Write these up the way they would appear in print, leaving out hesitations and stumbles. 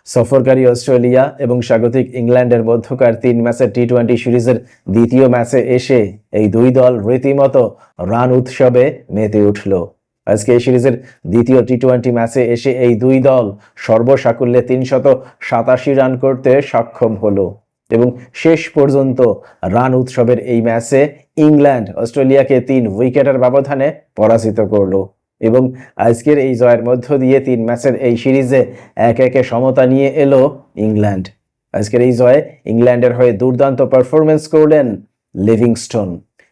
সফরকারী Australia এবং স্বাগতিক ইংল্যান্ডের মধ্যকার 3 ম্যাচের টি-20 সিরিজের দ্বিতীয় ম্যাচে এসে এই দুই দল রীতিমতো রান উৎসবে মেতে উঠল। আজকে এই সিরিজের দ্বিতীয় টি-20 ম্যাচে এসে এই দুই দল সর্বসাকুল্যে 387 রান করতে সক্ষম হলো এবং শেষ পর্যন্ত রান উৎসবের এই ম্যাচে ইংল্যান্ড অস্ট্রেলিয়াকে 3 উইকেটের ব্যবধানে পরাজিত করলো এবং আজকের এই জয়ের মধ্য দিয়ে 3 ম্যাচের এই সিরিজে একে সমতা নিয়ে এলো ইংল্যান্ড। আজকের এই জয়ে ইংল্যান্ডের হয়ে দুর্দান্ত পারফরমেন্স করলেন লিভিংস্টোন,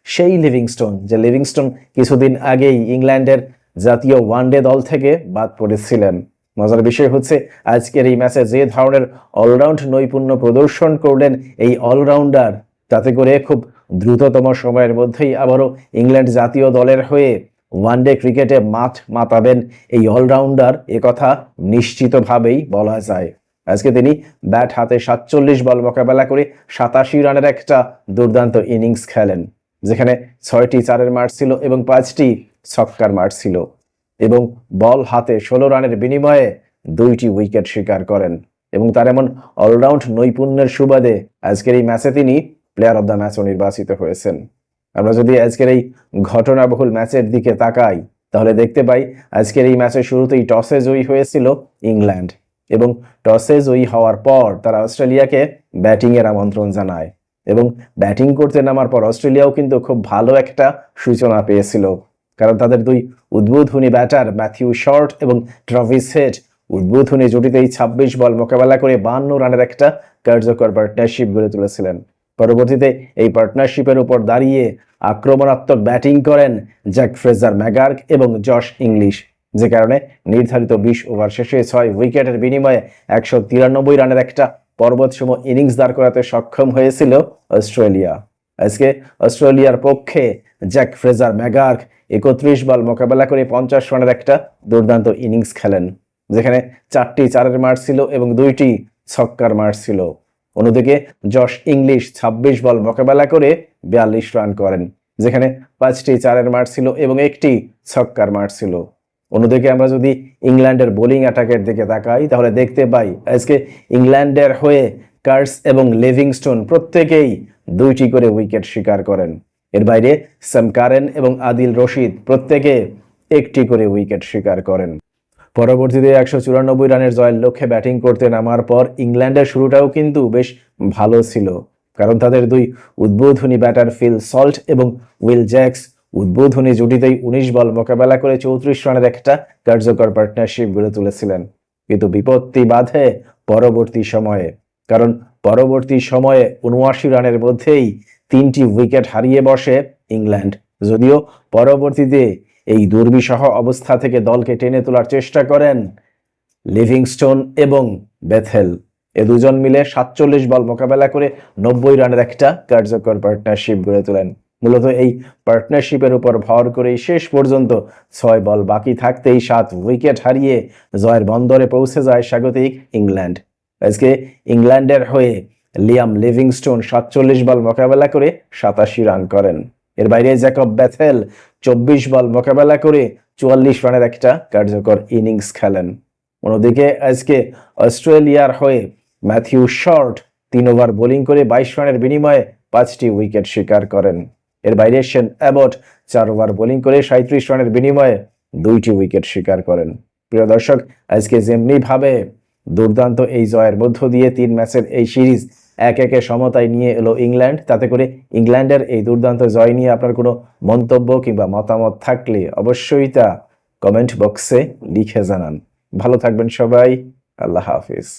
সেই লিভিংস্টোন যে লিভিংস্টোন কিছুদিন আগেই ইংল্যান্ডের জাতীয় ওয়ানডে দল থেকে বাদ পড়েছিলেন। মজার বিষয় হচ্ছে আজকের এই ম্যাচে যে ধরনের অলরাউন্ড নৈপুণ্য প্রদর্শন করলেন এই অলরাউন্ডার, তাতে করে খুব দ্রুততম সময়ের মধ্যেই আবারও ইংল্যান্ড জাতীয় দলের হয়ে ওয়ানডে ক্রিকেটে মাঠ মাতাবেন এই অলরাউন্ডার, একথা নিশ্চিতভাবেই বলা যায়। আজকে তিনি ব্যাট হাতে 47 বল মোকাবেলা করে 87 রানের একটা দুর্দান্ত ইনিংস খেলেন, যেখানে 6টি 4-এর মার ছিল এবং 5টি ছক্কার মার ছিল এবং বল হাতে 16 রানের বিনিময়ে 2টি উইকেট শিকার করেন এবং তার এমন অলরাউন্ড নৈপুণ্যের সুবাদে আজকের এই ম্যাচে তিনি প্লেয়ার অব দ্য ম্যাচও নির্বাচিত হয়েছেন। আমরা যদি আজকের এই ঘটনাবহুল ম্যাচের দিকে তাকাই তাহলে দেখতে পাই আজকের এই ম্যাচের শুরুতেই টসে জয়ী হয়েছিল ইংল্যান্ড এবং টসে জয়ী হওয়ার পর তারা অস্ট্রেলিয়াকে ব্যাটিংয়ের আমন্ত্রণ জানায় এবং ব্যাটিং করতে নামার পর অস্ট্রেলিয়াও কিন্তু খুব ভালো একটা সূচনা পেয়েছিল, কারণ তাদের দুই উদ্বোধনী ব্যাটার ম্যাথিউ শর্ট এবং ট্রাভিস হেড উদ্বোধনী জুটিতেই 26 বল মোকাবেলা করে 52 রানের একটা কার্যকর পার্টনারশিপ গড়ে তুলেছিলেন। পরবর্তীতে এই পার্টনারশিপের উপর দাঁড়িয়ে আক্রমণাত্মক ব্যাটিং করেন জ্যাক ফ্রেজার ম্যাগার্ক এবং জশ ইংলিশ, যে কারণে নির্ধারিত 20 ওভার শেষে 6 উইকেটের বিনিময়ে 193 রানের একটা পর্বতসম ইনিংস দাঁড় করাতে সক্ষম হয়েছিল অস্ট্রেলিয়া। আজকে অস্ট্রেলিয়ার পক্ষে জ্যাক ফ্রেজার ম্যাগার্ক 31 বল মোকাবেলা করে 50 রানের একটা দুর্দান্ত ইনিংস খেলেন, যেখানে 4টি 4-এর মার ছিল এবং 2টি ছক্কার মার ছিল। অন্যদিকে জশ ইংলিশ 26 বল মোকাবেলা করে 42 রান করেন, যেখানে 5টি 4-এর মার ছিল এবং 1টি ছক্কার মার ছিল। অন্যদিকে আমরা যদি ইংল্যান্ডের বোলিং অ্যাটাকের দিকে তাকাই তাহলে দেখতে পাই আজকে ইংল্যান্ডের হয়ে কার্স এবং লিভিংস্টোন প্রত্যেকেই 2টি করে উইকেট শিকার করেন। এর বাইরে স্যাম কারেন এবং আদিল রশিদ প্রত্যেকে 1টি করে উইকেট শিকার করেন। পরবর্তীতে 194 রানের জয়ের লক্ষ্যে ব্যাটিং করতে নামার পর ইংল্যান্ডের শুরুটাও কিন্তু বেশ ভালো ছিল, কারণ তাদের দুই উদ্বোধনী ব্যাটার ফিল সল্ট এবং উইল জ্যাক্স উদ্বোধনী জুটিতেই 19 বল মোকাবেলা করে 34 রানের একটা কার্যকর পার্টনারশিপ গড়ে তুলেছিলেন। কিন্তু বিপত্তি বাধে পরবর্তী সময়ে, কারণ পরবর্তী সময়ে 79 রানের মধ্যেই 3টি উইকেট হারিয়ে বসে ইংল্যান্ড। যদিও পরবর্তীতে এই দুর্বিষহ অবস্থা থেকে দলকে টেনে তোলার চেষ্টা করেন লিভিংস্টোন এবং বেথেল, এ দুজন মিলে 47 বল মোকাবেলা করে 90 রানের একটা কার্যকর পার্টনারশিপ গড়ে তোলেন। মূলত এই পার্টনারশিপের উপর ভর করেই শেষ পর্যন্ত 6 বল বাকি থাকতেই 7 উইকেট হারিয়ে জয়ের বন্দরে পৌঁছে যায় স্বাগতিক ইংল্যান্ড। আজকে ইংল্যান্ডের হয়ে লিয়াম লিভিংস্টোন 47 বল মোকাবেলা করে 87 রান করেন। এর বাইরে জ্যাকব বেথেল 24 বল মোকাবেলা করে 44 রানের একটা কার্যকর ইনিংস খেলেন। অন্যদিকে আজকে অস্ট্রেলিয়ার হয়ে ম্যাথিউ শর্ট 3 ওভার বোলিং করে 22 রানের বিনিময়ে 5টি উইকেট শিকার করেন। এর বাইরে শেন অ্যাবট 4 ওভার বোলিং করে 37 রানের বিনিময়ে 2টি উইকেট শিকার করেন। প্রিয় দর্শক, আজকে যেমনি ভাবে দুর্দান্ত এই জয়ের মধ্য দিয়ে 3 ম্যাচের এই সিরিজ একে সমতায় নিয়ে এলো ইংল্যান্ড, তাতে করে ইংল্যান্ডের এই দুর্দান্ত জয় নিয়ে আপনার কোনো মন্তব্য কিংবা মতামত থাকলে অবশ্যই তা কমেন্ট বক্সে লিখে জানান। ভালো থাকবেন সবাই, আল্লাহ হাফিজ।